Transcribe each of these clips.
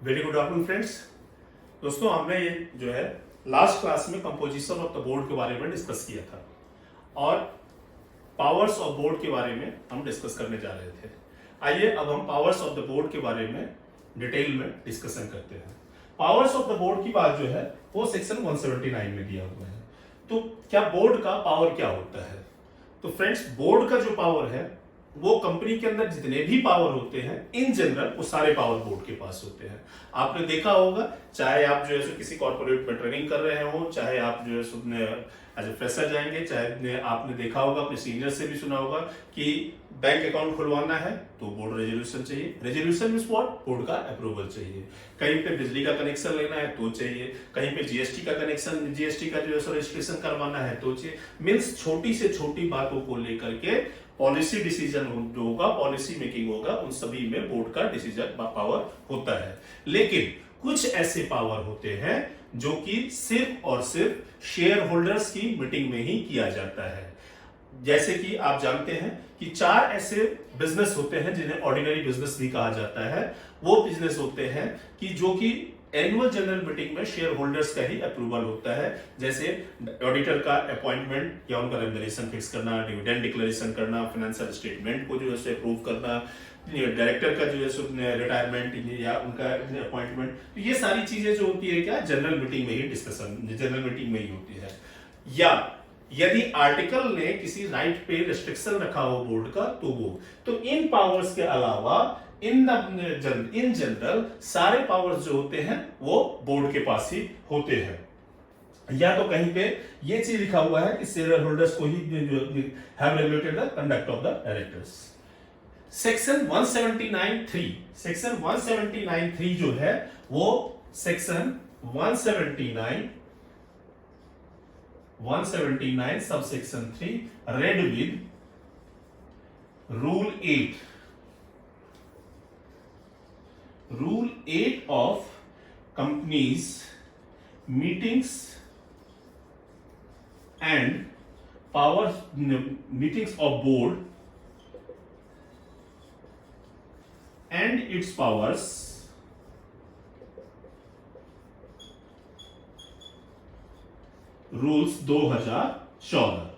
Very good afternoon friends. दोस्तों, हमने ये जो है लास्ट क्लास में कंपोजिशन ऑफ द बोर्ड के बारे में डिस्कस किया था और पावर्स ऑफ बोर्ड के बारे में हम डिस्कस करने जा रहे थे। आइए अब हम पावर्स ऑफ द बोर्ड के बारे में डिटेल में डिस्कशन करते हैं। पावर्स ऑफ द बोर्ड की बात जो है वो सेक्शन 179 में दिया हुआ है। तो क्या बोर्ड का पावर क्या होता है? तो फ्रेंड्स, बोर्ड का जो पावर है वो कंपनी के अंदर जितने भी पावर होते हैं इन जनरल वो सारे पावर बोर्ड के पास होते हैं। आपने देखा होगा, चाहे आप जो है किसी कॉर्पोरेट में ट्रेनिंग कर रहे हो, चाहे आप जो है एज ए फ्रेशर जाएंगे, चाहे आपने देखा होगा, अपने सीनियर से भी सुना होगा कि बैंक अकाउंट खुलवाना है तो बोर्ड रेजोल्यूशन चाहिए। Resolution means what? बोर्ड का अप्रूवल चाहिए। कहीं पे बिजली का कनेक्शन लेना है तो चाहिए, कहीं पे जीएसटी का कनेक्शन, जीएसटी का जो है रजिस्ट्रेशन करवाना है तो चाहिए। मींस छोटी से छोटी बातों को लेकर के पॉलिसी डिसीजन जो होगा, पॉलिसी मेकिंग होगा, उन सभी में बोर्ड का डिसीजन पावर होता है। लेकिन कुछ ऐसे पावर होते हैं जो कि सिर्फ और सिर्फ शेयर होल्डर्स की मीटिंग में ही किया जाता है। जैसे कि आप जानते हैं कि 4 ऐसे बिजनेस होते हैं जिन्हें ऑर्डिनरी बिजनेस भी कहा जाता है। वो बिजनेस होते हैं कि जो कि एनुअल जनरल मीटिंग में शेयर होल्डर्स का ही अप्रूवल होता है। जैसे ऑडिटर का अपॉइंटमेंट या उनका रेम्युनरेशन फिक्स करना, डिविडेंड डिक्लेरेशन करना, फाइनेंशियल स्टेटमेंट को जो है अप्रूव करना, डायरेक्टर का जो है रिटायरमेंट या उनका अपॉइंटमेंट। तो ये सारी चीजें जो होती है क्या जनरल मीटिंग में ही डिस्कशन, जनरल मीटिंग में ही होती है। या यदि आर्टिकल ने किसी राइट पे रिस्ट्रिक्शन रखा हो बोर्ड का तो इन पावर्स के अलावा इन जनरल सारे पावर्स जो होते हैं वो बोर्ड के पास ही होते हैं। या तो कहीं पे ये चीज लिखा हुआ है कि शेयर होल्डर्स को he have regulated the conduct of the directors. Section 179(3) section 179(3) जो है वो section 179 subsection 3 read with rule 8 of companies meetings and power meetings of board and its powers rules 2014।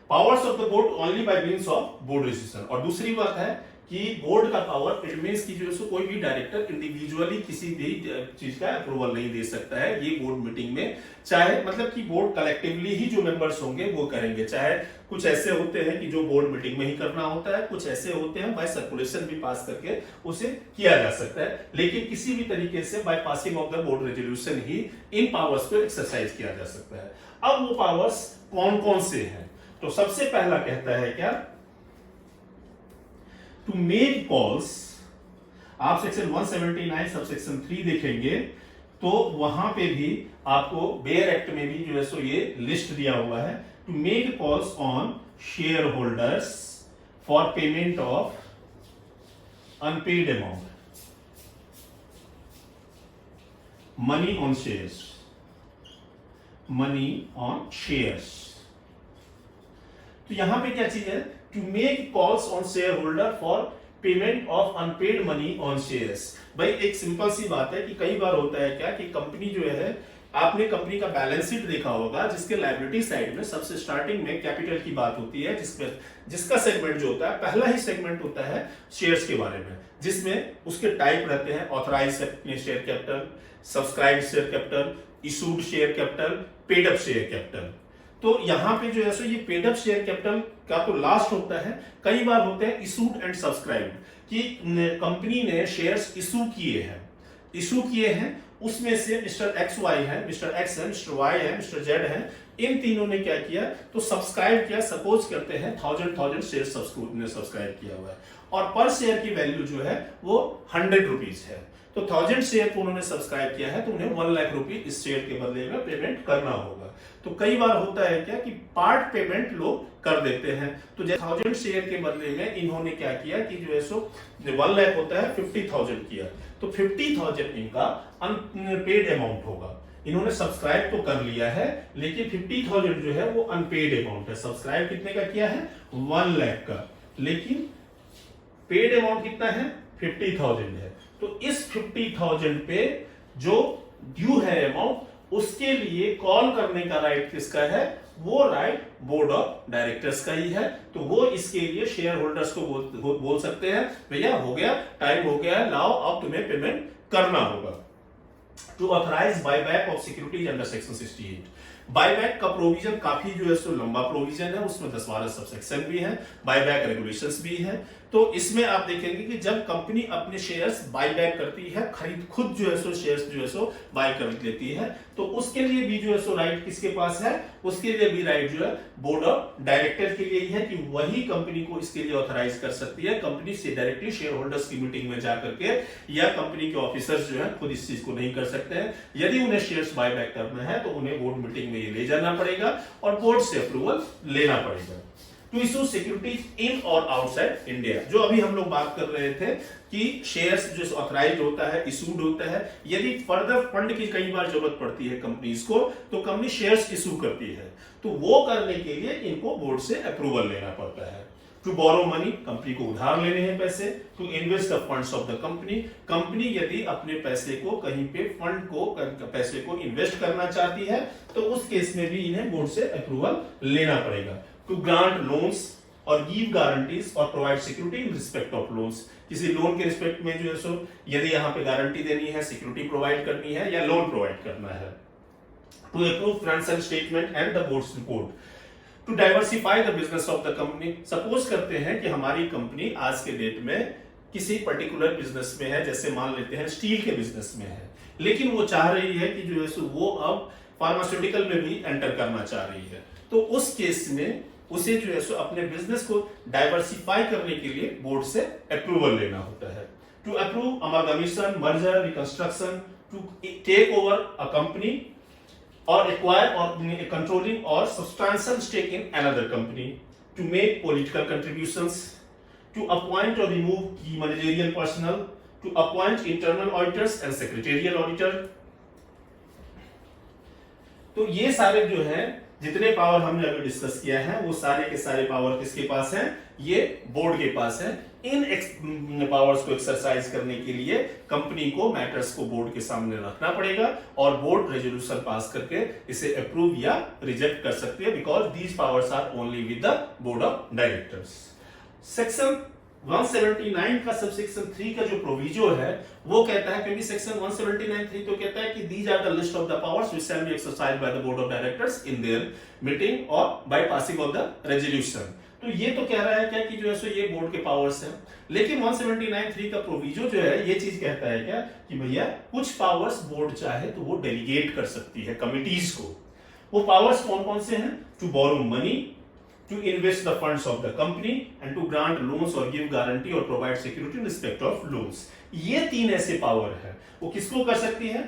Powers of the board only by means of board resolution. और दूसरी बात है कि board का power it means की जो कोई भी डायरेक्टर इंडिविजुअली किसी भी चीज का अप्रूवल नहीं दे सकता है। ये बोर्ड मीटिंग में चाहे मतलब कि बोर्ड कलेक्टिवली ही जो मेंबर्स होंगे वो करेंगे। चाहे कुछ ऐसे होते हैं कि जो बोर्ड मीटिंग में ही करना होता है, कुछ ऐसे होते हैं बाय सर्कुलेशन भी पास करके उसे किया जा सकता है, लेकिन किसी भी तरीके से bye passing of the board resolution he in powers को एक्सरसाइज किया जा सकता है। अब वो पावर्स कौन कौन से हैं? तो सबसे पहला कहता है क्या? To make calls. आप सेक्शन 179 सबसेक्शन 3 देखेंगे तो वहां पे भी आपको बेयर एक्ट में भी जो है सो ये लिस्ट दिया हुआ है। To make calls on shareholders for payment of unpaid amount, money on shares, money on shares. तो यहां पे क्या चीज है? To make calls on shareholder for payment of unpaid money on shares. भाई एक सिंपल सी बात है कि कई बार होता है क्या कि कंपनी जो है, आपने कंपनी का बैलेंस शीट देखा होगा जिसके लायबिलिटी साइड में सबसे स्टार्टिंग में कैपिटल की बात होती है, जिसका सेगमेंट जो होता है, पहला ही सेगमेंट होता है शेयर्स के बारे में, जिसमें उसके टाइप रहते हैं authorise share capital, subscribe share capital, issued share capital, paid up share capital. तो यहां पे जो है सो ये पेड अप शेयर कैपिटल का तो लास्ट होता है। कई बार होते हैं इशूड एंड सब्सक्राइब कि कंपनी ने शेयर्स इशू किए हैं, उसमें से मिस्टर एक्स वाई है, मिस्टर एक्स है, मिस्टर वाई है, मिस्टर जेड है, इन तीनों ने क्या किया तो सब्सक्राइब किया। सपोज करते हैं 1000 शेयर सब्सक्राइब किया हुआ है और पर शेयर की वैल्यू जो है वो 100 रुपीज है। तो 1000 शेयर को उन्होंने सब्सक्राइब किया है तो उन्हें 1 लाख रुपए इस शेयर के बदले में पेमेंट करना होगा। तो कई बार होता है क्या कि पार्ट पेमेंट लोग कर देते हैं। तो 1000 शेयर के बदले में इन्होंने क्या किया कि जो है सो 1 लाख होता है 50,000 किया, तो 50,000 इनका अनपेड अमाउंट होगा। इन्होंने सब्सक्राइब तो कर लिया है लेकिन 50,000 जो है वो अनपेड अमाउंट है। सब्सक्राइब कितने का किया है? 1 लाख का, लेकिन पेड अमाउंट कितना है? 50,000 है। तो इस 50,000 पे जो ड्यू है अमाउंट, उसके लिए कॉल करने का राइट किसका है? वो राइट बोर्ड ऑफ डायरेक्टर्स का ही है। तो वो इसके लिए शेयर होल्डर्स को बोल सकते हैं, भैया हो गया, टाइम हो गया, लाओ अब तुम्हें पेमेंट करना होगा। To authorise buyback of securities under section 68। Buyback का प्रोविजन काफी जो है सो लंबा प्रोविजन है, उसमें 10-12 सबसेक्शन भी है, बायबैक रेगुलेशंस भी है। तो इसमें आप देखेंगे कि जब कंपनी अपने शेयर्स बायबैक करती है, खरीद खुद जो है सो शेयर्स जो है सो बाय कर लेती है, तो उसके लिए भी जो है सो राइट किसके पास है? उसके लिए भी राइट जो है बोर्ड ऑफ डायरेक्टर के लिए ही है कि वही कंपनी को इसके लिए ऑथराइज कर सकती है। कंपनी से डायरेक्टली शेयर होल्डर्स की मीटिंग में जाकर के या कंपनी के ऑफिसर्स जो है खुद इस चीज को नहीं कर सकते हैं। यदि उन्हें शेयर्स बायबैक करना है तो उन्हें बोर्ड मीटिंग में ये ले जाना पड़ेगा और बोर्ड से अप्रूवल लेना पड़ेगा। टू इशू सिक्योरिटीज इन और आउटसाइड इंडिया, जो अभी हम लोग बात कर रहे थे कि शेयर्स जो ऑथराइज होता है, इशूड होता है, यदि फर्दर फंड की कई बार जरूरत पड़ती है कंपनीज को, तो कंपनी शेयर्स इशू करती है, तो वो करने के लिए इनको बोर्ड से अप्रूवल लेना पड़ता है। टू बोरो मनी, कंपनी को उधार लेने हैं पैसे। To invest the funds of the company, company यदि अपने पैसे को कहीं पे फंड को पैसे को इन्वेस्ट करना चाहती है तो उस केस में भी इन्हें बोर्ड से अप्रूवल लेना पड़ेगा। To grant loans or give guarantees और provide security in respect of loans, किसी लोन के रिस्पेक्ट में जो है सो यदि यहाँ पे गारंटी देनी है, सिक्योरिटी प्रोवाइड करनी है या लोन प्रोवाइड करना है। To approve financial statement and the board's report. To diversify the business of the company, suppose करते हैं कि हमारी कंपनी आज के डेट में किसी पर्टिकुलर बिजनेस में है, जैसे मान लेते हैं स्टील के बिजनेस में है, लेकिन वो चाह रही है कि जो है सो वो अब फार्मास्यूटिकल में भी एंटर करना चाह रही है, तो उस केस में उसे जो है सो अपने बिजनेस को डाइवर्सिफाई करने के लिए बोर्ड से अप्रूवल लेना होता है। To approve amalgamation, merger, reconstruction, to take over a company or acquire or controlling or substantial stake in another company, to make political contributions, to appoint or remove key managerial personnel, to appoint internal auditors and secretarial auditor। तो ये सारे जो है जितने power हमने अभी discuss किया है वो सारे के सारे पावर किसके पास हैं? ये बोर्ड के पास है। इन पावर्स को एक्सरसाइज करने के लिए कंपनी को मैटर्स को बोर्ड के सामने रखना पड़ेगा और बोर्ड रेजोल्यूशन पास करके इसे अप्रूव या रिजेक्ट कर सकती है, because these powers are only with the board of directors. Section 179 का सबसेक्शन 3 का जो प्रोविजो है वो कहता है, क्योंकि सेक्शन 179(3) तो कहता है कि these are the list of the powers which can be exercised by the board of directors in their meeting और by passing of the resolution. तो ये तो कह रहा है क्या कि जो है सो ये बोर्ड के पावर्स हैं, लेकिन 179(3) का प्रोविजो जो है ये चीज कहता है क्या कि भैया कुछ पावर्स बोर्ड चाहे तो वो डेलीगेट कर सकती है कमिटीज को। वो पावर्स कौन कौन से हैं? To borrow money, to invest the funds of the company and to grant loans or give guarantee or provide security in respect of loans। ये तीन ऐसे पावर है, वो किसको कर सकती है?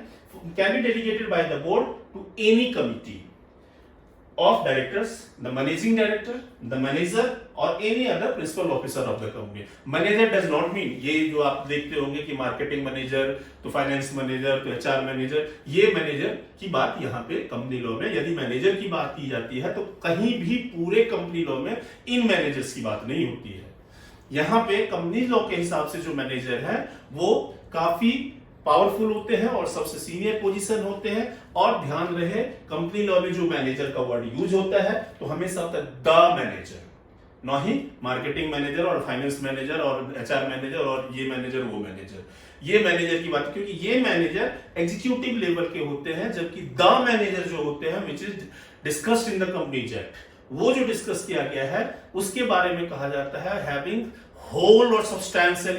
Can be delegated by the board to any committee of directors, the managing director, the manager or any other principal officer of the company। Manager does not mean ये जो आप देखते होंगे कि मार्केटिंग मैनेजर, तो फाइनेंस मैनेजर, तो HR manager, ये manager की बात यहाँ पे कंपनी लॉ में यदि मैनेजर की बात की जाती है तो कहीं भी पूरे कंपनी लॉ में इन मैनेजर्स की बात नहीं होती है। यहाँ पे कंपनी लॉ के हिसाब से जो मैनेजर है वो काफी पावरफुल होते हैं और सबसे सीनियर पोजीशन होते हैं। और ध्यान रहे कंपनी लॉ में जो मैनेजर का वर्ड यूज होता है तो हमेशा होता है द मैनेजर, ना ही मार्केटिंग मैनेजर और फाइनेंस मैनेजर और एचआर मैनेजर और ये मैनेजर वो मैनेजर। ये मैनेजर की बात, क्योंकि ये मैनेजर एग्जीक्यूटिव लेवल के होते हैं, जबकि द मैनेजर जो होते हैं which is discussed in the companies act, वो जो डिस्कस किया गया है उसके बारे में कहा जाता है having whole or substantial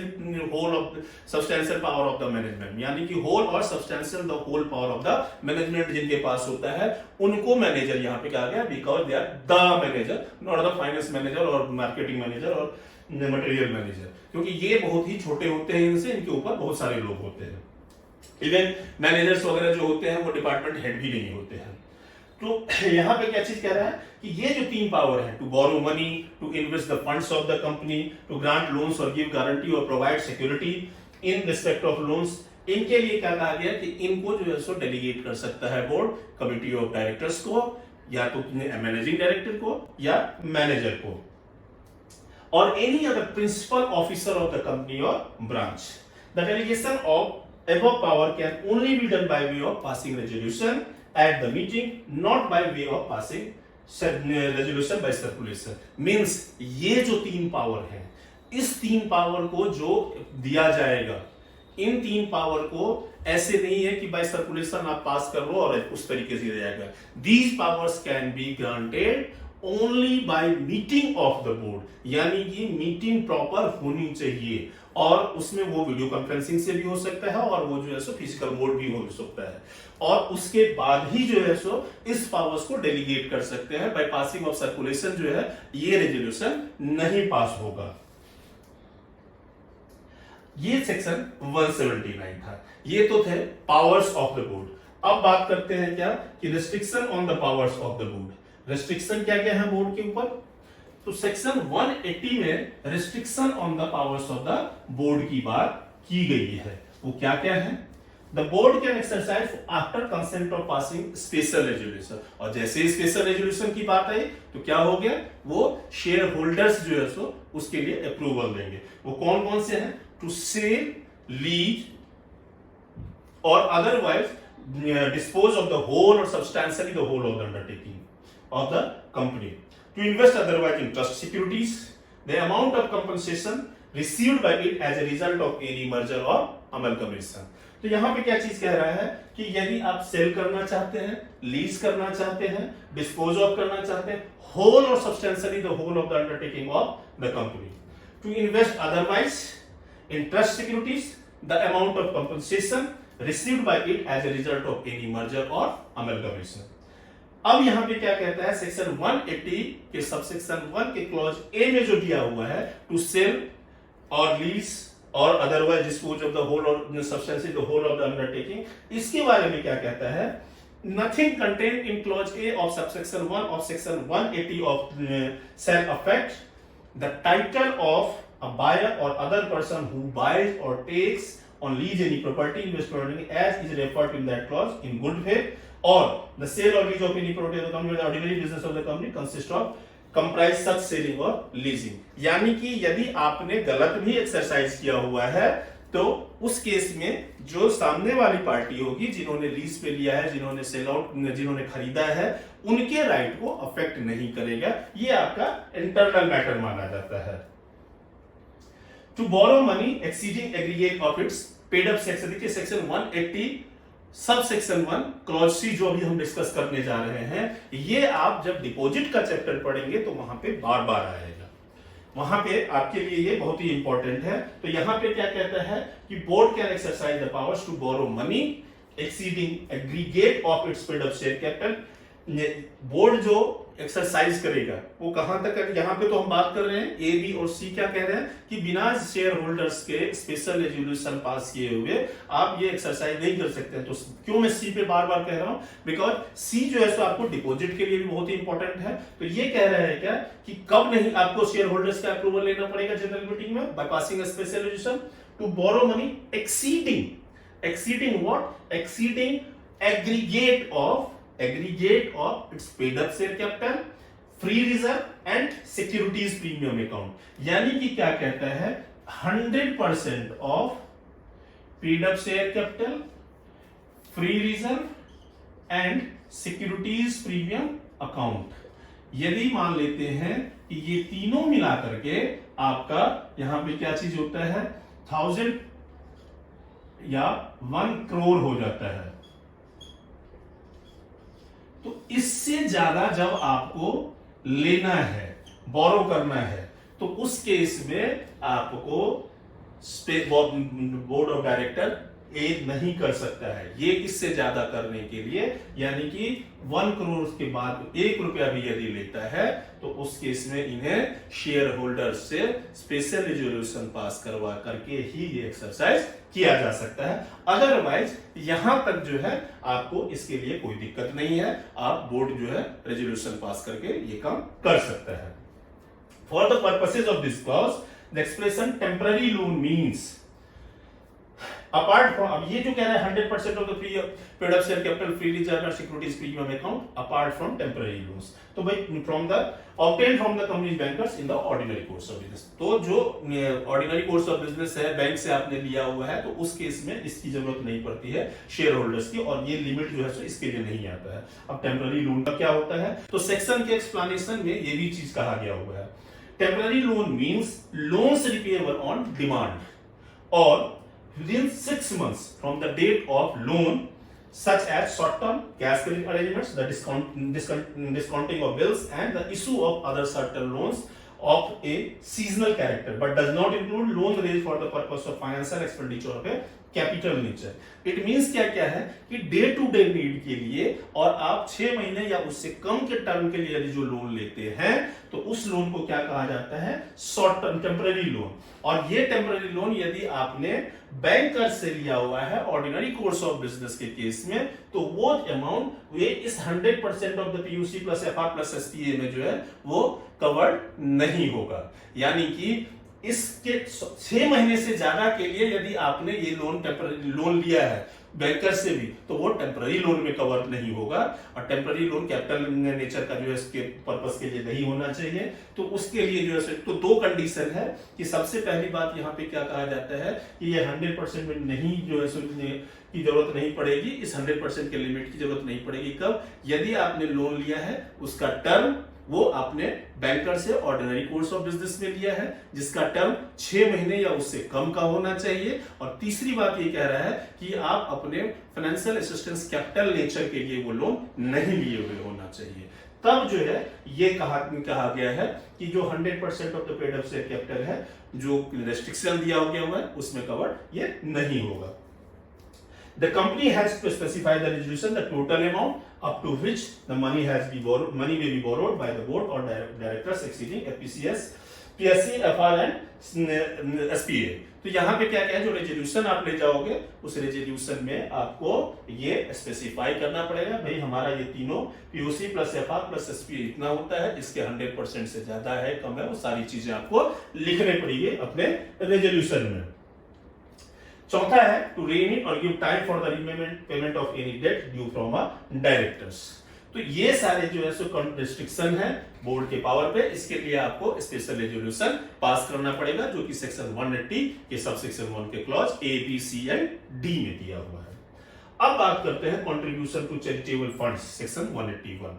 power of the management, यानी कि whole or substantial the whole power of the management जिनके पास होता है उनको मैनेजर यहाँ पे कहा गया, because they are the manager, not the finance manager or marketing manager or material manager, क्योंकि ये बहुत ही छोटे होते हैं, इनसे इनके ऊपर बहुत सारे लोग होते हैं। इवन मैनेजर्स वगैरह जो होते हैं वो डिपार्टमेंट हेड भी नहीं होते हैं। तो यहाँ पे क्या चीज कह रहा है कि ये जो तीन पावर है, to borrow money, to invest the funds of the company, to grant loans or give guarantee or provide security in respect of loans, इनके लिए क्या कहा गया कि इनको जो है सो डेलीगेट कर सकता है बोर्ड कमिटी ऑफ डायरेक्टर्स को, या तो मैनेजिंग डायरेक्टर को या मैनेजर को। or any other principal officer of the company or branch. The delegation of above power can only be done by way of passing resolution at the meeting, not by way of passing resolution by circulation. Means ये जो 3 power है, इस 3 power को जो दिया जाएगा, इन 3 power को ऐसे नहीं है कि बाय सर्कुलेशन आप पास कर लो और उस तरीके से दिया जाएगा. These powers can be granted only by meeting of the board, यानी कि मीटिंग प्रॉपर होनी चाहिए, और उसमें वो वीडियो कॉन्फ्रेंसिंग से भी हो सकता है और वो जो है सो फिजिकल मोड भी हो सकता है, और उसके बाद ही जो है सो इस पावर्स को डेलीगेट कर सकते हैं. बाय पासिंग ऑफ सर्कुलेशन जो है ये रेजोल्यूशन नहीं पास होगा. ये सेक्शन 179 था. ये तो थे पावर्स ऑफ द बोर्ड. अब बात करते हैं क्या कि restriction on the powers of the board. Restriction क्या क्या है बोर्ड के ऊपर? तो सेक्शन 180 में restriction on the powers of the board की बात की गई है. वो क्या क्या है? The board can exercise after consent of passing special resolution. और जैसे ही स्पेशल रेजोल्यूशन की बात आई तो क्या हो गया, वो शेयर होल्डर्स जो है सो उसके लिए अप्रूवल देंगे. वो कौन कौन से हैं? टू सेल, लीज और otherwise dispose of the whole और substantially the whole of the undertaking of the company, to invest otherwise in trust securities, the amount of compensation received by it as a result of any merger or amalgamation. तो यहां पे क्या चीज कह रहा है कि यदि आप सेल करना चाहते हैं, लीज करना चाहते हैं, डिस्पोज ऑफ करना चाहते हैं, होल और substantially the whole of the undertaking of the company, to invest otherwise in trust securities, the amount of compensation received by it as a result of any merger or amalgamation. अब यहां पे क्या कहता है, section 180 के subsection 1 के clause ए में जो दिया हुआ है, टू सेल और लीज और otherwise dispose of the whole और substantially the whole of the undertaking, इसके बारे में क्या कहता है? Nothing contained in clause A of subsection 1 of section 180 of shall affect the title of a buyer और अदर पर्सन हु बाइज और takes on lease any property investment as is referred to in that clause in good faith, or the sale or lease of any property of the company or the ordinary business of the company consists of comprise such selling or leasing. यानी कि यदि आपने गलत भी exercise किया हुआ है तो उस केस में जो सामने वाली पार्टी होगी, जिन्होंने लीज पे लिया है, जिन्होंने सेल आउट, जिन्होंने खरीदा है, उनके राइट को अफेक्ट नहीं करेगा. ये आपका इंटरनल मैटर माना जाता है. To borrow money exceeding aggregate of its paid up section, देखिए सेक्शन 180 सब सेक्शन 1 क्लॉज सी जो अभी हम डिस्कस करने जा रहे हैं, ये आप जब डिपॉजिट का चैप्टर पढ़ेंगे तो वहां पे बार बार आएगा. वहां पे आपके लिए ये बहुत ही इंपॉर्टेंट है. तो यहां पे क्या कहता है कि board can exercise the powers to borrow money exceeding aggregate of its paid up share capital. Board जो एक्सरसाइज करेगा वो कहां तक है? यहां पे तो हम बात कर रहे हैं ए, बी और सी क्या कह रहे हैं कि बिना शेयर होल्डर्स के स्पेशल रेजोल्यूशन पास किए हुए आप ये एक्सरसाइज नहीं कर सकते हैं. तो क्यों मैं सी पे बार बार कह रहा हूं? बिकॉज सी जो है सो आपको डिपॉजिट के लिए भी बहुत ही इंपॉर्टेंट है. तो ये कह रहे हैं क्या कि कब नहीं आपको शेयर होल्डर्स का अप्रूवल लेना पड़ेगा जनरल मीटिंग में, by passing a special resolution to borrow money exceeding what? Exceeding aggregate of its paid up share capital, free reserve and securities premium account. यानी कि क्या कहता है? 100% of paid up share capital, free reserve and securities premium account. यदि मान लेते हैं कि ये तीनों मिला करके आपका यहां पे क्या चीज होता है, 1000 या 1 करोड़ हो जाता है. तो इससे ज्यादा जब आपको लेना है, बोरो करना है, तो उस केस में आपको बोर्ड ऑफ डायरेक्टर एड नहीं कर सकता है. ये इससे ज्यादा करने के लिए, यानी कि 1 करोड़ के बाद 1 रुपया भी यदि लेता है तो उस केस में इन्हें शेयर होल्डर से स्पेशल रेजोल्यूशन पास करवा करके ही ये एक्सरसाइज किया जा सकता है. अदरवाइज यहां तक जो है आपको इसके लिए कोई दिक्कत नहीं है, आप बोर्ड जो है रेजोल्यूशन पास करके ये काम कर सकता है. For the purposes of this clause the expression temporary loan means apart from, अब ये जो कह रहा है 100% of the free paid up share capital free reserve and securities premium account apart from temporary loans, तो भाई from the obtain from the company bankers in the ordinary course of business, तो जो ऑर्डिनरी कोर्स ऑफ बिजनेस है bank से आपने लिया हुआ है, तो उस केस में इसकी जरूरत नहीं पड़ती है शेयर होल्डर्स की, और ये लिमिट जो है सो इसके लिए नहीं आता है। अब टेम्पररी लोन का क्या होता है, तो सेक्शन के एक्सप्लेनेशन में ये भी चीज कहा गया हुआ है। Temporary loan means loans repayable on demand और within 6 months from the date of loan, such as short-term cash credit arrangements, the discounting of bills, and the issue of other certain loans of a seasonal character, but does not include loan raised for the purpose of financial expenditure of a capital nature. It means क्या क्या है कि day to day need के लिए और आप 6 महीने या उससे कम के टर्म के लिए यदि जो लोन लेते हैं तो उस लोन को क्या कहा जाता है, शॉर्ट टर्म टेम्पररी लोन। और ये टेम्पररी लोन यदि आपने बैंकर से लिया हुआ है ऑर्डिनरी कोर्स ऑफ बिजनेस के केस में, तो वो अमाउंट वे इस 100% of the PUC plus FR plus SPA में जो है वो कवर्ड नहीं होगा। यानी कि इसके 6 महीने से ज्यादा के लिए यदि आपने ये लोन टेम्पररी लोन लिया है बैंकर से भी, तो वो टेम्पररी लोन में कवर नहीं होगा, और टेम्पररी लोन कैपिटल नेचर का जो है इसके पर्पस के लिए नहीं होना चाहिए। तो उसके लिए जो है तो 2 कंडीशन है कि सबसे पहली बात यहाँ पे क्या कहा जाता है कि ये 100% में नहीं जो है की जरूरत नहीं पड़ेगी, इस 100% के लिमिट की जरूरत नहीं पड़ेगी। कब, यदि आपने लोन लिया है उसका टर्म वो आपने बैंकर से ऑर्डिनरी कोर्स ऑफ बिजनेस में लिया है, जिसका टर्म 6 महीने या उससे कम का होना चाहिए। और तीसरी बात ये कह रहा है कि आप अपने फाइनेंशियल असिस्टेंस कैपिटल नेचर के लिए वो लोन नहीं लिए हुए होना चाहिए। तब जो है ये कहा गया है कि जो 100% of the paid up share capital है, जो रेस्ट्रिक्शन दिया गया हुआ है उसमें कवर ये नहीं होगा। The company has to specify the resolution, the total amount up to which the money may be borrowed by the board or directors exceeding FPCS, PSC, FR and SPA। तो यहाँ पे क्या क्या है, जो रेजोल्यूशन आप ले जाओगे उस रेजोल्यूशन में आपको ये स्पेसिफाई करना पड़ेगा, भाई हमारा ये तीनों POC plus FR plus SPA इतना होता है, इसके 100% से ज्यादा है कम है, वो सारी चीजें आपको लिखने पड़ेगी अपने रेजोल्यूशन में। चौथा है टू रीनेम और give time for the payment of any debt due from a directors. तो ये सारे जो है सो रिस्ट्रिक्शन है बोर्ड के पावर पे, इसके लिए आपको स्पेशल रेजोल्यूशन पास करना पड़ेगा, जो कि सेक्शन 180 के सब सेक्शन 1 के clause A B C and D में दिया हुआ है। अब बात करते हैं contribution to charitable funds, section 181।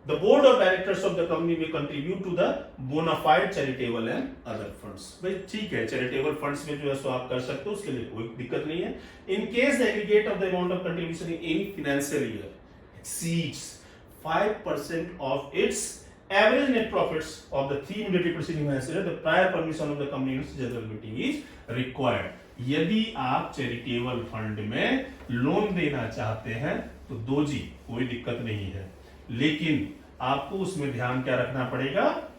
The board of directors of the company may contribute to the bona fide charitable and other funds। भाई ठीक है, चैरिटेबल फंड्स में जो है सो आप कर सकते हो, उसके लिए कोई दिक्कत नहीं है। In case the aggregate of the amount of contribution in any financial year exceeds 5% of its average net profits of the 3 immediately preceding financial year, the prior permission of the company's general meeting is required। यदि आप charitable fund में loan देना चाहते हैं तो दो जी, कोई दिक्कत नहीं है, लेकिन आपको उसमें ध्यान क्या रखना पड़ेगा,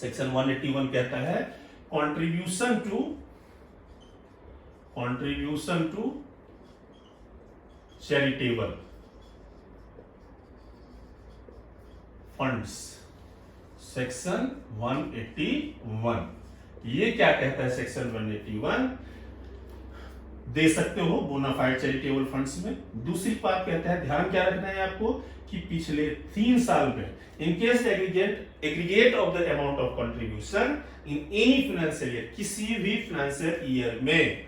सेक्शन 181 कहता है contribution to charitable funds, section 181। ये क्या कहता है सेक्शन 181, दे सकते हो बोनाफाइड चैरिटेबल फंड्स में। दूसरी बात कहता है, ध्यान क्या रखना है आपको कि पिछले 3 साल में in case aggregate of the amount of contribution in any financial year, किसी भी फाइनेंशियल ईयर में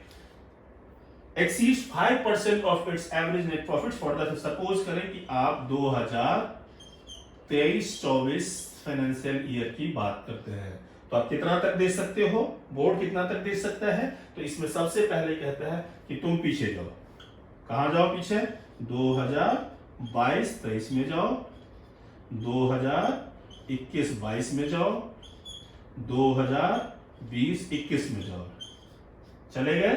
exceeds 5% of its average net profits for the, suppose करें कि आप 2023-24 फाइनेंशियल ईयर की बात करते हैं, तो आप कितना तक दे सकते हो, बोर्ड कितना तक दे सकता है, तो इसमें सबसे पहले कहता है कि तुम पीछे जाओ। कहां जाओ पीछे, 2022-23 में जाओ, 2021-22 में जाओ, 2020-21 में जाओ, चले गए।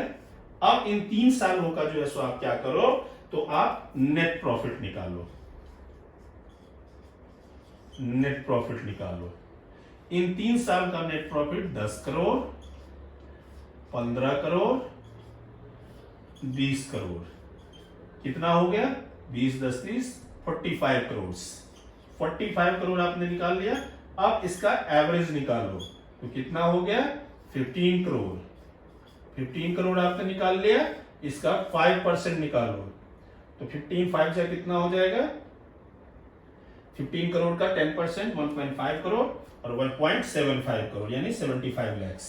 अब इन 3 सालों का जो है सो आप क्या करो, तो आप नेट प्रॉफिट निकालो, नेट प्रॉफिट निकालो। इन 3 साल का नेट प्रॉफिट 10 करोड़, 15 करोड़, 20 करोड़, कितना हो गया, 20 10 30 45 करोड़। 45 करोड़ आपने निकाल लिया। अब इसका एवरेज निकालो, तो कितना हो गया, 15 करोड़। 15 करोड़ आपने निकाल लिया, इसका 5% निकालो, तो 15 5 से कितना हो जाएगा, 15 करोड़ का 10% 1.5 करोड़ और 1.75 करोड़ यानी 75 लैक्स,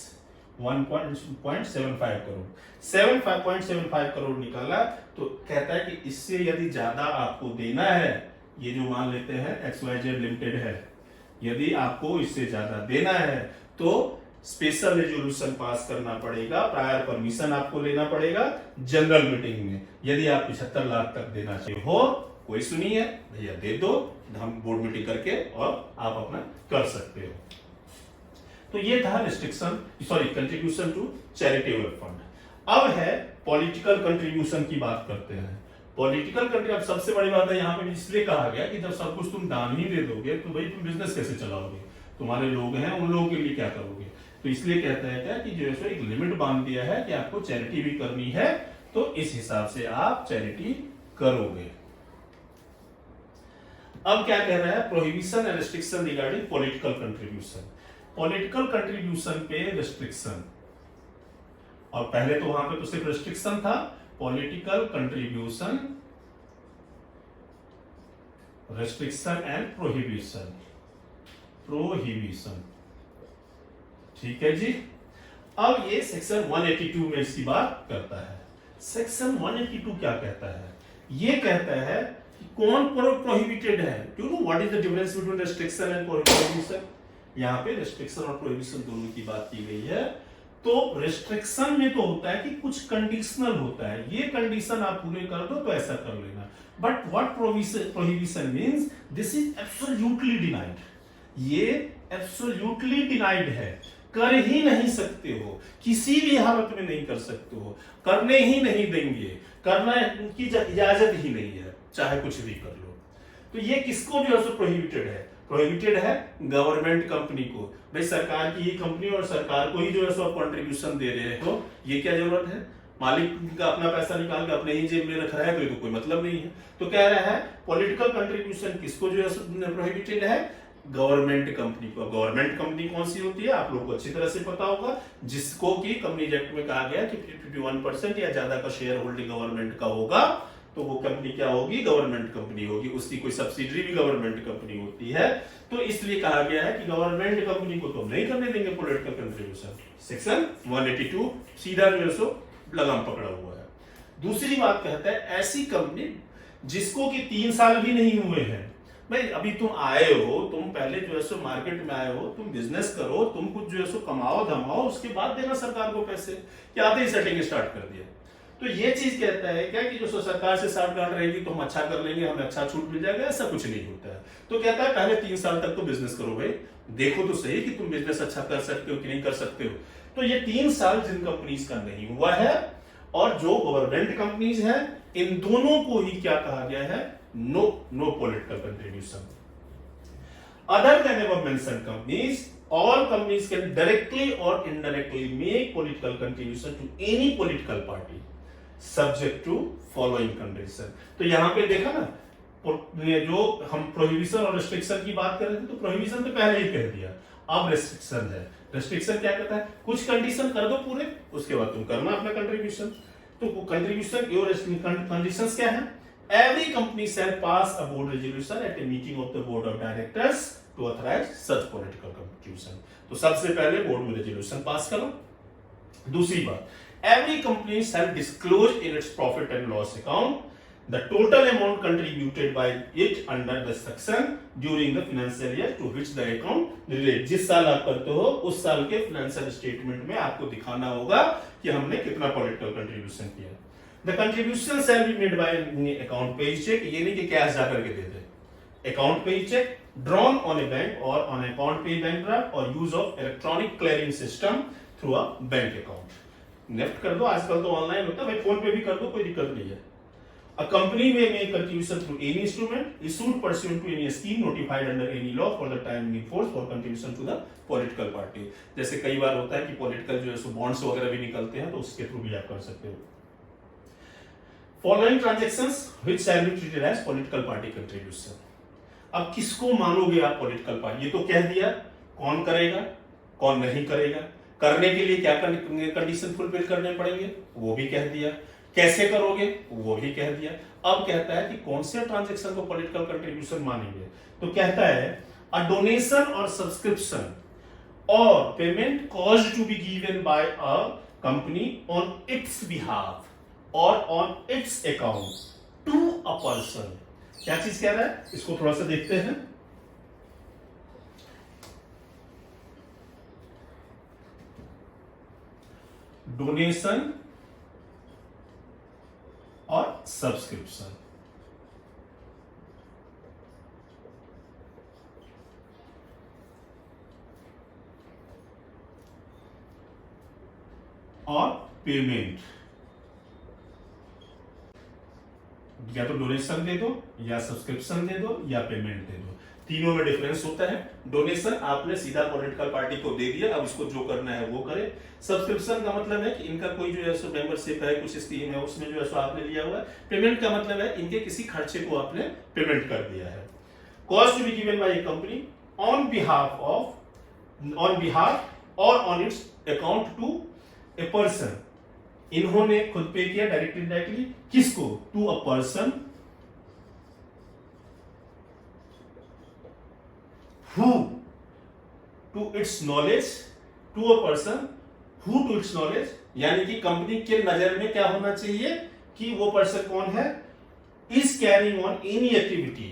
1.75 करोड़, 7.75 करोड़ निकाला। तो कहता है कि इससे यदि ज्यादा आपको देना है, ये जो मान लेते हैं XYZ लिमिटेड है, यदि आपको इससे ज्यादा देना है तो स्पेशल रेजोल्यूशन पास करना पड़ेगा, प्रायर परमिशन आपको लेना पड़ेगा जनरल मीटिंग में। यदि आप 75 लाख तक देना चाहिए हो, कोई सुनिए भैया दे दो, हम बोर्ड मीटिंग करके और आप अपना कर सकते हो। तो ये था restriction, sorry contribution to charitable fund. अब है पॉलिटिकल कंट्रीब्यूशन की बात करते हैं। पॉलिटिकल कंट्री, अब सबसे बड़ी बात है यहाँ पे इसलिए कहा गया कि जब सब कुछ तुम दान ही दे दोगे तो भाई तुम बिजनेस कैसे चलाओगे, तुम्हारे लोग हैं उन लोगों के लिए क्या करोगे। तो इसलिए कहता है क्या कि जो है एक लिमिट बांध दिया है कि आपको चैरिटी भी करनी है, तो इस हिसाब से आप चैरिटी करोगे। अब क्या कह रहा है, prohibition and restriction regarding political contribution. Political contribution पे रिस्ट्रिक्शन, और पहले तो वहां पे तो सिर्फ रिस्ट्रिक्शन था, political contribution, restriction and prohibition, prohibition, ठीक है जी। अब ये सेक्शन 182 में इसकी बात करता है। सेक्शन 182 क्या कहता है, ये कहता है कि कौन प्रोहिबिटेड है। Do you know what is the difference between restriction and prohibition. यहाँ पे रिस्ट्रिक्शन और प्रोहिबिशन दोनों की बात की गई है। तो रिस्ट्रिक्शन में तो होता है कि कुछ कंडीशनल होता है, ये कंडीशन आप पूरे कर दो तो ऐसा कर लेना, but what prohibition means, this is absolutely denied, ये एब्सोल्युटली डिनाइड है, कर ही नहीं सकते हो, किसी भी हालत में नहीं कर सकते हो, करने ही नहीं देंगे, करना की इजाजत ही नहीं है, चाहे कुछ भी कर लो। तो ये किसको जो है प्रोहिबिटेड है, प्रोहिबिटेड है गवर्नमेंट कंपनी को। भाई सरकार की ही कंपनी और सरकार को ही जो है सो आप कंट्रीब्यूशन दे रहे हो, ये क्या जरूरत है, मालिक का अपना पैसा निकाल के अपने ही जेब में रख रहा है, तो ये तो कोई मतलब नहीं है। तो कह रहा है पॉलिटिकल कंट्रीब्यूशन किसको जो है प्रोहिबिटेड है, गवर्नमेंट कंपनी को। गवर्नमेंट कंपनी कौन सी होती है, आप लोगों को अच्छी तरह से पता होगा, जिसको कि कंपनी एक्ट में कहा गया कि 51% या ज्यादा का शेयर होल्डिंग गवर्नमेंट का होगा, तो वो कंपनी क्या होगी, गवर्नमेंट कंपनी होगी, उसकी कोई सब्सिडरी भी गवर्नमेंट कंपनी होती है। तो इसलिए कहा गया है कि गवर्नमेंट कंपनी को तो नहीं करने देंगे पॉलिटिकल कंट्रीब्यूशन। सेक्शन 182 सीधा जो है सो लगाम पकड़ा हुआ है। दूसरी बात कहता है ऐसी कंपनी जिसको कि 3 साल भी नहीं हुए हैं। भाई अभी तुम आए हो, तुम पहले जो है सो मार्केट में आए हो, तुम बिजनेस करो, तुम कुछ जो है सो कमाओ धमाओ, उसके बाद देना सरकार को पैसे, क्या आते ही सेटिंग स्टार्ट कर दिया। तो ये चीज कहता है क्या कि जो सरकार से साठगांठ रहेगी तो हम अच्छा कर लेंगे, हमें अच्छा छूट मिल जाएगा, ऐसा कुछ नहीं होता है। तो कहता है पहले 3 साल तक तो बिजनेस करो भाई, देखो तो सही कि तुम बिजनेस अच्छा कर सकते हो कि नहीं कर सकते हो। तो ये 3 साल जिन कंपनीज का नहीं हुआ है और जो गवर्नमेंट कंपनीज है, इन दोनों को ही क्या कहा गया है, no political contribution. Other than above mentioned companies, all companies can directly or indirectly make political contribution to any political party subject to following condition। तो यहां पे देखा ना, जो हम प्रोहिबिशन और रिस्ट्रिक्शन की बात कर रहे थे, तो प्रोहिबिशन तो पहले ही कह दिया, अब रिस्ट्रिक्शन है। रिस्ट्रिक्शन क्या कहता है, कुछ कंडीशन कर दो पूरे, उसके बाद तुम करना अपना कंट्रीब्यूशन। तो कंट्रीब्यूशन कंडीशंस क्या है, every company shall pass a board resolution at a meeting of the board of directors to authorize such political contribution। तो सबसे पहले बोर्ड में रेजोल्यूशन पास करो। दूसरी बात, every company shall disclose in its profit and loss account the total amount contributed by it under the section during the financial year to which the account relates। जिस साल आप करते हो उस साल के फाइनेंशियल स्टेटमेंट में आपको दिखाना होगा कि हमने कितना पॉलिटिकल कंट्रीब्यूशन किया। The contribution shall be made by account page check, ये नहीं कि कैश जाकर के दे दे, account page check drawn on a bank or on account pay bank draft or use of electronic clearing system through a bank account। NEFT कर दो, आजकल तो online होता है भाई, फोन पे भी कर दो, कोई दिक्कत नहीं है। A company may make contribution through any instrument issued pursuant to any scheme notified under any law for the time in force for contribution to the political party। जैसे कई बार होता है कि पॉलिटिकल जो है सो बॉन्ड्स वगैरह भी निकलते हैं, तो उसके थ्रू भी आप कर सकते हो। Following transactions which shall be treated as political party contribution। अब किसको मानोगे आप पॉलिटिकल पार्टी, ये तो कह दिया कौन करेगा कौन नहीं करेगा। करने के लिए क्या कंडीशन फुलफिल करने पड़ेंगे, वो भी कह दिया। कैसे करोगे, वो भी कह दिया। अब कहता है कि कौन से ट्रांजेक्शन को पॉलिटिकल कंट्रीब्यूशन मानेंगे। तो कहता है अ डोनेशन और सब्सक्रिप्शन और payment caused to be given by a company on its behalf और on its account to a person. क्या चीज कह रहा है, इसको थोड़ा सा देखते हैं। डोनेशन और सब्सक्रिप्शन, और पेमेंट, या तो डोनेशन दे दो या सब्सक्रिप्शन दे दो या पेमेंट दे दो, तीनों में डिफरेंस होता है। डोनेशन आपने सीधा पॉलिटिकल पार्टी को दे दिया, अब इसको जो करना है वो करे। सब्सक्रिप्शन का मतलब है कि इनका कोई जो है सो मेंबरशिप है, कुछ स्कीम है, उसमें जो है सो आपने लिया हुआ है। पेमेंट का मतलब है इनके किसी खर्चे को आपने पेमेंट कर दिया है। Cost to be given by a company on behalf और on its account to a person. इन्होंने खुद पे किया डायरेक्टली डायरेक्टली, किसको, to a person who to its knowledge, to a person who to its knowledge, यानी कि company के नजर में क्या होना चाहिए कि वो पर्सन कौन है, is carrying on any activity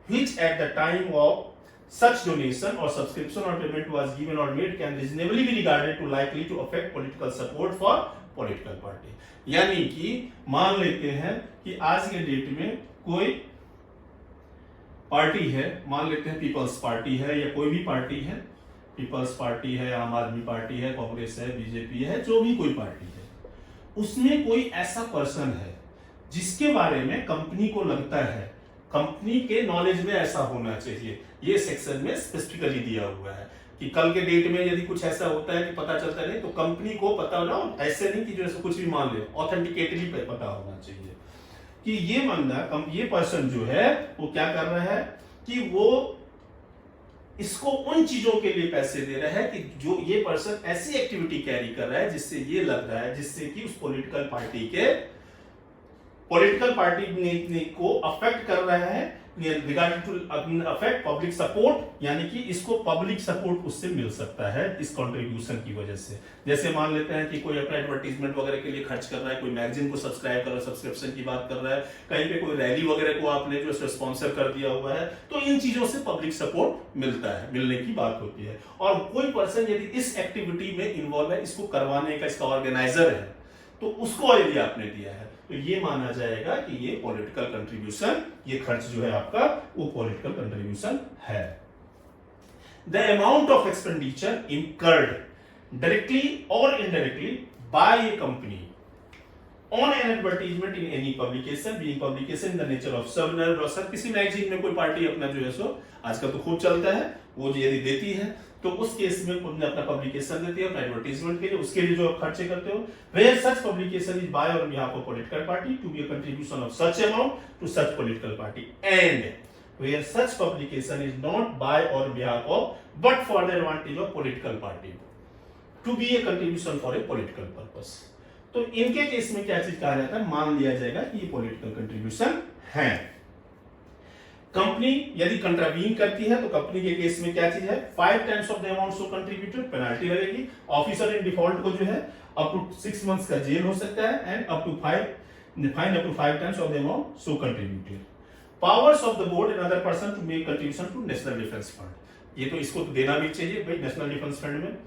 which at the time of such donation or subscription or payment was given or made can reasonably be regarded to likely to affect political support for political party। यानी कि मान लेते हैं कि आज के date में कोई पार्टी है, मान लेते हैं पीपल्स पार्टी है या कोई भी पार्टी है, पीपल्स पार्टी है, आम आदमी पार्टी है, कांग्रेस है, बीजेपी है, जो भी कोई पार्टी है, उसमें कोई ऐसा पर्सन है जिसके बारे में कंपनी को लगता है, कंपनी के नॉलेज में ऐसा होना चाहिए। ये सेक्शन में स्पेसिफिकली दिया हुआ है कि कल के डेट में यदि कुछ ऐसा होता है कि पता चलता नहीं, तो कंपनी को पता ना, ऐसे नहीं कि जो ऐसा कुछ भी मान ले, ऑथेंटिकेटली पता होना चाहिए कि ये बंदा, ये पर्सन जो है वो क्या कर रहा है कि वो इसको उन चीजों के लिए पैसे दे रहा है कि जो ये पर्सन ऐसी एक्टिविटी कैरी कर रहा है जिससे ये लग रहा है, जिससे कि उस पॉलिटिकल पार्टी को अफेक्ट कर रहा है, regarding to affect public support, यानी कि इसको पब्लिक सपोर्ट उससे मिल सकता है इस कंट्रीब्यूशन की वजह से। जैसे मान लेते हैं कि कोई अपना एडवर्टाइजमेंट वगैरह के लिए खर्च कर रहा है, कोई मैगजीन को सब्सक्राइब कर रहा है, सब्सक्रिप्शन की बात कर रहा है, कहीं पे कोई रैली वगैरह को आपने जो स्पॉन्सर कर दिया हुआ है, तो इन चीजों से पब्लिक सपोर्ट मिलता है, मिलने की बात होती है। और कोई पर्सन यदि इस एक्टिविटी में इन्वॉल्व है, इसको करवाने का इसका ऑर्गेनाइजर है, तो उसको यदि आपने दिया है तो ये माना जाएगा कि ये पॉलिटिकल कंट्रीब्यूशन, ये खर्च जो है आपका वो पॉलिटिकल कंट्रीब्यूशन है। The amount of expenditure incurred directly और indirectly by a company on an advertisement in any publication being publication in the nature of souvenir brochure. किसी मैगजीन में कोई पार्टी अपना जो है सो आजकल तो खूब चलता है, वो यदि देती है तो उस केस में अपना पब्लिकेशन देती है, अपना एडवर्टाइजमेंट के लिए, उसके लिए जो आप खर्चे करते हो, where such publication is by on behalf of political party to be a contribution of such amount to such political party, and where such publication is not by on behalf of but for the advantage of political party to be a contribution for a political purpose। तो इनके case में क्या चीज कहा जाता है, मान लिया जाएगा कि ये पॉलिटिकल कंट्रीब्यूशन है। कंपनी यदि कंट्रीब्यूट करती है तो कंपनी के केस में क्या चीज है, 5 times of the amount so contributed, penalty लगेगी। ऑफिसर इन डिफॉल्ट को जो है अप टू 6 मंथ्स का जेल हो सकता है, and up to 5 times of the amount so contributed. Powers of the board and other person to make contribution to national defence fund, ये तो इसको तो देना भी चाहिए भाई नेशनल डिफेंस फंड में।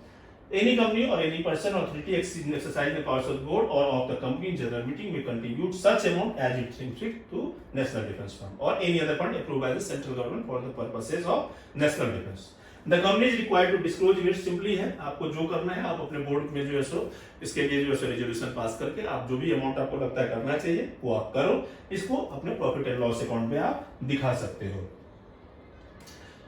Any company or any person or authority exercising the powers of the board or of the company in general meeting may contribute such amount as it thinks fit to National Defence Fund or any other fund approved by the central government for the purposes of national defence। The company is required to disclose it। Simply है, आपको जो करना है आप अपने board में जो है सो इसके लिए जो है सो रेजोल्यूशन पास करके आप जो भी अमाउंट आपको लगता है करना चाहिए वो आप करो, इसको अपने प्रॉफिट एंड लॉस अकाउंट में आप दिखा सकते हो।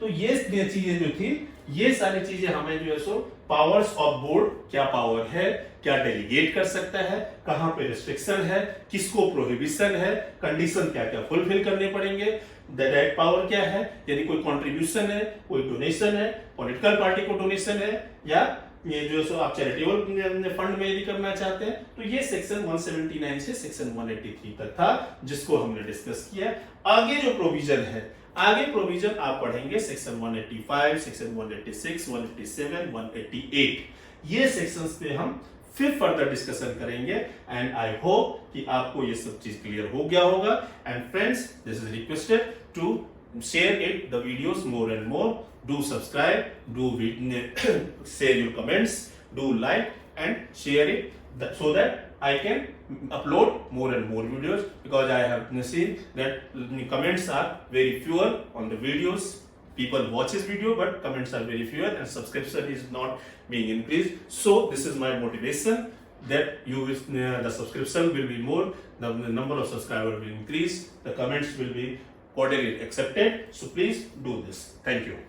तो ये चीजें जो थी, ये सारी चीजें हमें जो है सो पावर्स ऑफ बोर्ड, क्या पावर है, क्या डेलीगेट कर सकता है, कहां पे रिस्ट्रिक्शन है, किसको प्रोहिबिशन है, कंडीशन क्या क्या फुलफिल करने पड़ेंगे, डायरेक्ट पावर क्या है, यदि कोई कंट्रीब्यूशन है, कोई डोनेशन है, पॉलिटिकल पार्टी को डोनेशन है या ये जो सो आप चैरिटेबल फंड में यदि करना चाहते हैं तो ये सेक्शन 179 से सेक्शन 183 तक था जिसको हमने डिस्कस किया। आगे जो प्रोविजन है, आगे प्रोविजन आप पढ़ेंगे सेक्शन 185, सेक्शन 186, 187, 188 ये सेक्शंस पे हम फिर फर्दर डिस्कशन करेंगे। एंड आई होप कि आपको ये सब चीज क्लियर हो गया होगा। And friends, this is requested to share it the videos more and more. Do subscribe, do share your comments, do like and share it so that I can upload more and more videos, because I have seen that the comments are very fewer on the videos. People watch this video but comments are very fewer and subscription is not being increased. So this is my motivation that you will, the subscription will be more, the number of subscribers will increase, the comments will be quarterly accepted. So please do this. Thank you.